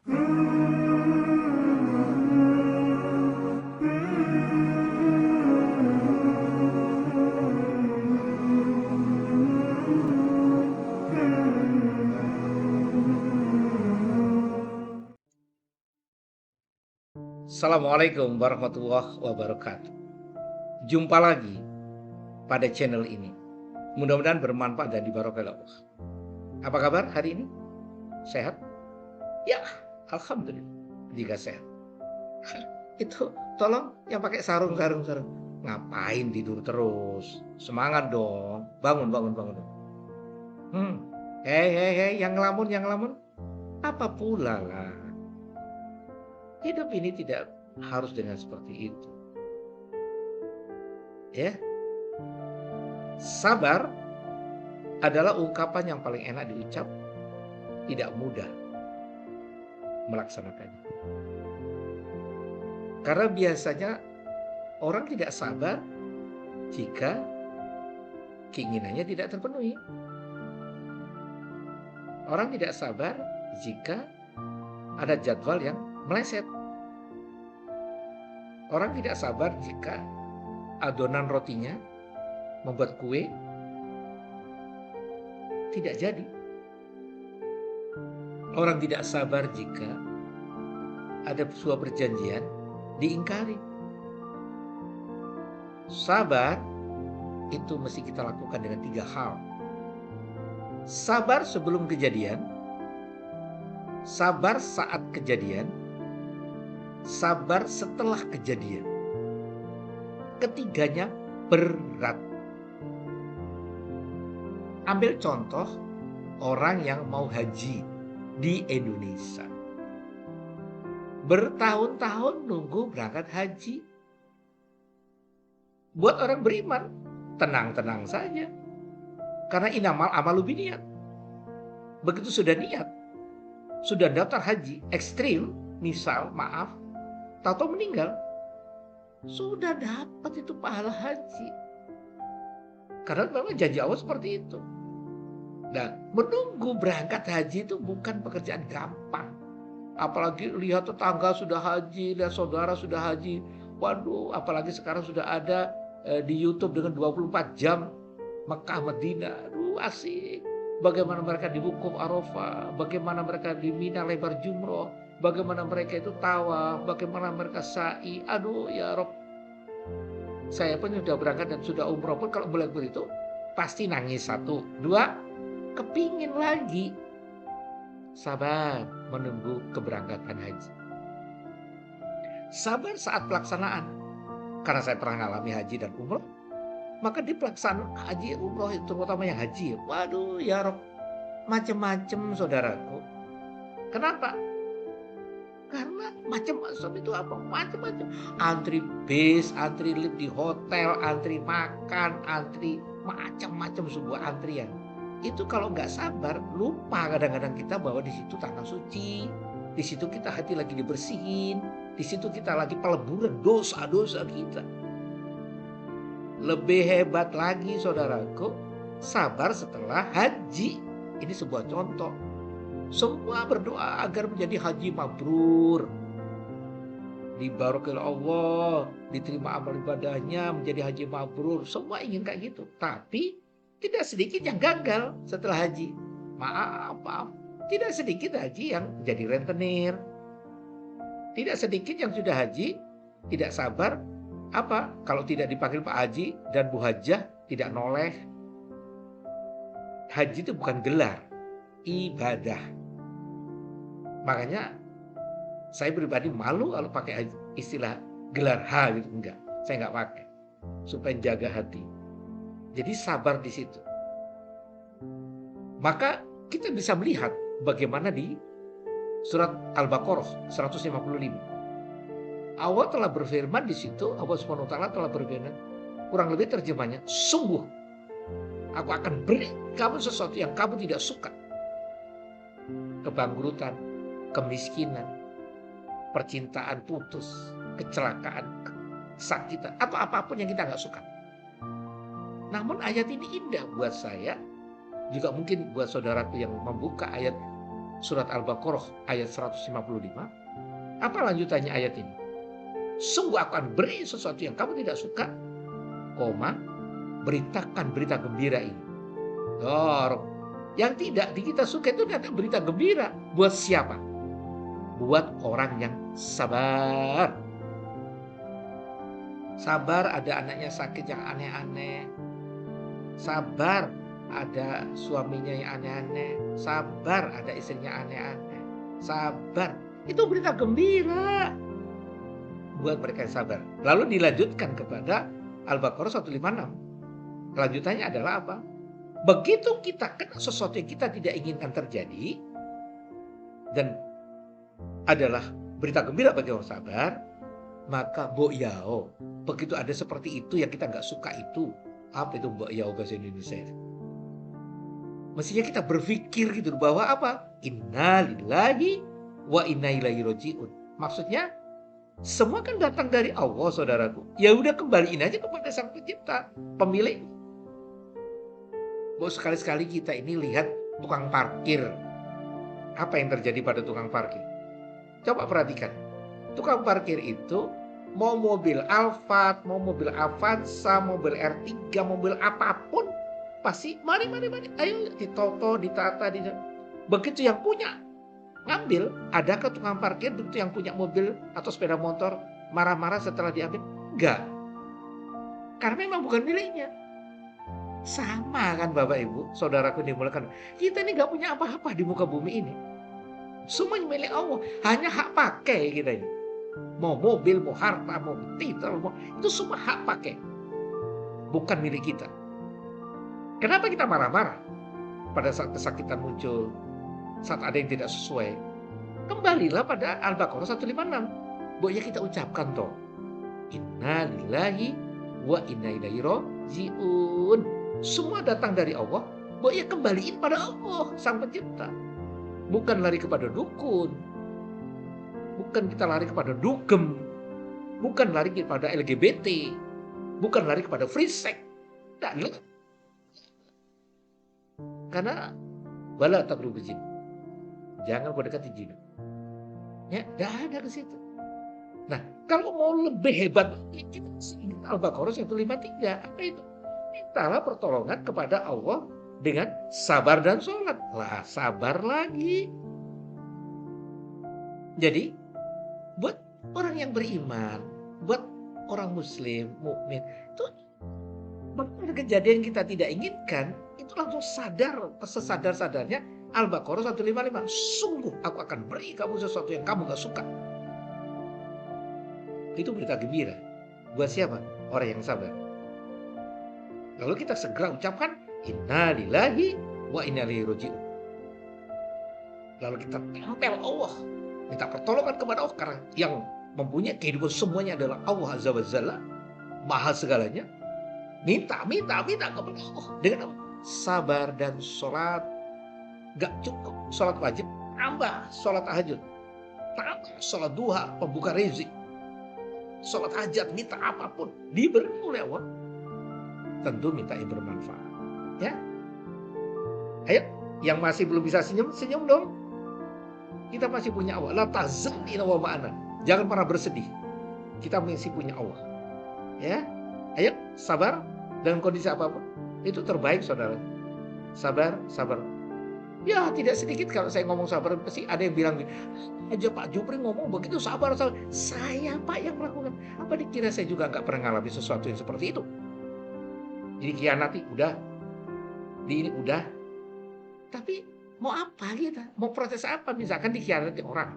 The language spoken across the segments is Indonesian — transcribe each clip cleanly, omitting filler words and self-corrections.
Assalamualaikum warahmatullahi wabarakatuh. Jumpa lagi pada channel ini. Mudah-mudahan bermanfaat dan diberkahi Allah. Apa kabar hari ini? Sehat? Ya, alhamdulillah. Jika sehat. Itu tolong yang pakai sarung. Ngapain tidur terus? Semangat dong. Bangun. Hmm. Hei, yang ngelamun. Apa pula lah. Hidup ini tidak harus dengan seperti itu. Ya, sabar adalah ungkapan yang paling enak diucap, tidak mudah melaksanakannya. Karena biasanya orang tidak sabar jika keinginannya tidak terpenuhi. Orang tidak sabar jika ada jadwal yang meleset. Orang tidak sabar jika adonan rotinya membuat kue tidak jadi. Orang tidak sabar jika ada sebuah perjanjian diingkari. Sabar itu mesti kita lakukan dengan 3 hal. Sabar sebelum kejadian, sabar saat kejadian, sabar setelah kejadian. Ketiganya berat. Ambil contoh orang yang mau haji di Indonesia. Bertahun-tahun nunggu berangkat haji. Buat orang beriman, tenang-tenang saja. Karena inamal amalu biniat. Begitu sudah niat, sudah daftar haji ekstrim, misal maaf, tahu-tahu meninggal, sudah dapat itu pahala haji. Karena memang janji Allah seperti itu. Nah, menunggu berangkat haji itu bukan pekerjaan gampang. Apalagi lihat tetangga sudah haji, lihat saudara sudah haji. Waduh, apalagi sekarang sudah ada di YouTube dengan 24 jam Mekah Madinah. Aduh, asik. Bagaimana mereka di Wukuf Arafah, bagaimana mereka di Mina lebar jumroh, bagaimana mereka itu tawaf, bagaimana mereka sa'i. Aduh ya Rob, saya pun sudah berangkat dan sudah umroh pun kalau boleh begitu pasti nangis 1, 2, kepingin lagi. Sabar menunggu keberangkatan haji. Sabar saat pelaksanaan. Karena saya pernah mengalami haji dan umroh, maka di pelaksanaan haji umroh itu terutama yang haji, waduh ya Rob, macam-macam saudaraku. Kenapa? Karena macam-macam itu apa? Macam-macam. Antri bis, antri lift di hotel, antri makan, antri macam-macam sebuah antrian. Itu kalau nggak sabar, lupa kadang-kadang kita bahwa di situ tanah suci, di situ kita hati lagi dibersihin, di situ kita lagi peleburan dosa-dosa kita. Lebih hebat lagi saudaraku, sabar setelah haji. Ini sebuah contoh. Semua berdoa agar menjadi haji mabrur. Dibarokahi Allah, diterima amal ibadahnya, menjadi haji mabrur. Semua ingin kayak gitu. Tapi tidak sedikit yang gagal setelah haji. Maaf. Tidak sedikit haji yang jadi rentenir. Tidak sedikit yang sudah haji, tidak sabar. Apa? Kalau tidak dipanggil Pak Haji dan Bu Hajah tidak noleh. Haji itu bukan gelar, ibadah. Makanya saya pribadi malu kalau pakai istilah gelar H gitu, enggak. Saya enggak pakai. Supaya jaga hati. Jadi sabar di situ. Maka kita bisa melihat bagaimana di surat Al-Baqarah 155. Allah telah berfirman di situ, Allah Subhanahu wa taala telah berfirman, kurang lebih terjemahnya, sungguh aku akan beri kamu sesuatu yang kamu tidak suka. Kebangkrutan, kemiskinan, percintaan putus, kecelakaan, kesakitan, atau apapun yang kita nggak suka. Namun ayat ini indah buat saya, juga mungkin buat saudaraku yang membuka ayat surat Al-Baqarah ayat 155. Apa lanjutannya ayat ini? Sungguh aku akan beri sesuatu yang kamu tidak suka, koma, beritakan berita gembira ini. Yang tidak kita suka itu ternyata berita gembira. Buat siapa? Buat orang yang sabar. Sabar ada anaknya sakit yang aneh-aneh. Sabar ada suaminya yang aneh-aneh. Sabar ada istrinya aneh-aneh. Sabar. Itu berita gembira buat mereka yang sabar. Lalu dilanjutkan kepada Al-Baqarah 156. Kelanjutannya adalah apa? Begitu kita kena sesuatu yang kita tidak inginkan terjadi, dan adalah berita gembira bagi orang sabar, maka bo'yao. Begitu ada seperti itu yang kita nggak suka itu. Apa itu bo'yao bahasa Indonesia? Mestinya kita berpikir gitu bahwa apa? Inna lillahi wa inna ilaihi roji'un. Maksudnya semua kan datang dari Allah, saudaraku. Ya udah, kembaliin aja kepada Sang Pencipta, pemilik. Bahwa sekali-sekali kita ini lihat tukang parkir. Apa yang terjadi pada tukang parkir? Coba perhatikan. Tukang parkir itu mau mobil Alphard, mau mobil Avanza, mobil R3, mobil apapun, pasti mari, ayo ditoto, ditata, begitu yang punya ngambil. Adakah tukang parkir begitu yang punya mobil atau sepeda motor marah-marah setelah diambil? Enggak. Karena memang bukan miliknya. Sama kan Bapak Ibu, saudaraku dimulakan. Kita ini gak punya apa-apa di muka bumi ini. Semuanya milik Allah. Hanya hak pakai kita ini. Mau mobil, mau harta, mau titel, itu semua hak pakai. Bukan milik kita. Kenapa kita marah-marah pada saat kesakitan muncul, saat ada yang tidak sesuai? Kembalilah pada Al-Baqarah 156. Pokoknya kita ucapkan toh, inna lillahi wa inna ilaihi roji'un. Semua datang dari Allah. Pokoknya kembaliin pada Allah, Sang Pencipta. Bukan lari kepada dukun. Bukan kita lari kepada dugem. Bukan lari kepada LGBT. Bukan lari kepada free sex. Tidak. Karena wala taqrabuz zina. Jangan kau dekati zina. Ya, enggak ada ke situ. Nah, kalau mau lebih hebat, kita ingat Al-Baqarah 153. Apa itu? Mintalah pertolongan kepada Allah dengan sabar dan sholat. Lah, sabar lagi. Jadi, buat orang yang beriman, buat orang muslim, mukmin, itu benar kejadian kita tidak inginkan, itu langsung sadar, sesadar-sadarnya Al-Baqarah 155. Sungguh aku akan beri kamu sesuatu yang kamu gak suka. Itu berita gembira. Buat siapa? Orang yang sabar. Lalu kita segera ucapkan inna lillahi wa inna ilaihi roji'un. Lalu kita tempel Allah, minta pertolongan kepada Allah, karena yang mempunyai kehidupan semuanya adalah Allah Azza wa Jalla, maha segalanya. Minta kepada Allah dengan sabar dan sholat. Gak cukup sholat wajib, tambah sholat tahajud, tambah sholat duha, pembuka rezeki, sholat hajat, minta apapun diberi oleh Allah. Tentu minta yang bermanfaat. Ya, ayo, yang masih belum bisa senyum dong. Kita masih punya Allah. La tahzan inna wa ma'ana. Jangan pernah bersedih. Kita masih punya Allah. Ya, ayo sabar dalam kondisi apapun. Itu terbaik, saudara. Sabar. Ya, tidak sedikit kalau saya ngomong sabar, pasti ada yang bilang, aja Pak Jupri ngomong begitu sabar. Saya Pak yang melakukan. Apa dikira saya juga nggak pernah ngalami sesuatu yang seperti itu? Jadi kianati udah, di ini udah. Tapi mau apa kita? Mau protes apa? Misalkan dikhianati orang,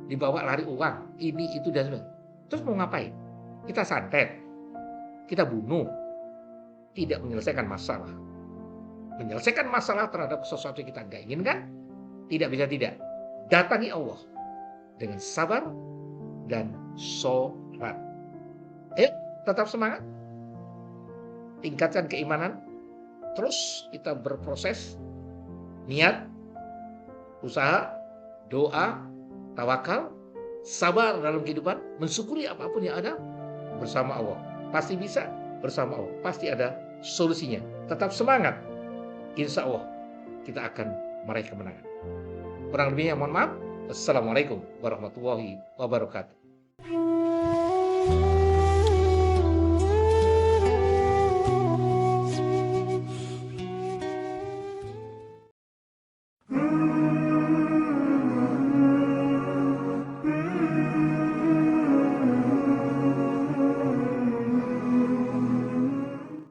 dibawa lari uang, ini itu dan sebagainya. Terus mau ngapain? Kita santet, kita bunuh, tidak menyelesaikan masalah. Menyelesaikan masalah terhadap sesuatu yang kita nggak inginkan, tidak bisa tidak. Datangi Allah dengan sabar dan sholat. Ayo, tetap semangat. Tingkatkan keimanan. Terus kita berproses. Niat, usaha, doa, tawakal, sabar dalam kehidupan. Mensyukuri apapun yang ada bersama Allah. Pasti bisa bersama Allah. Pasti ada solusinya. Tetap semangat. Insya Allah kita akan meraih kemenangan. Kurang lebihnya mohon maaf. Wassalamualaikum warahmatullahi wabarakatuh.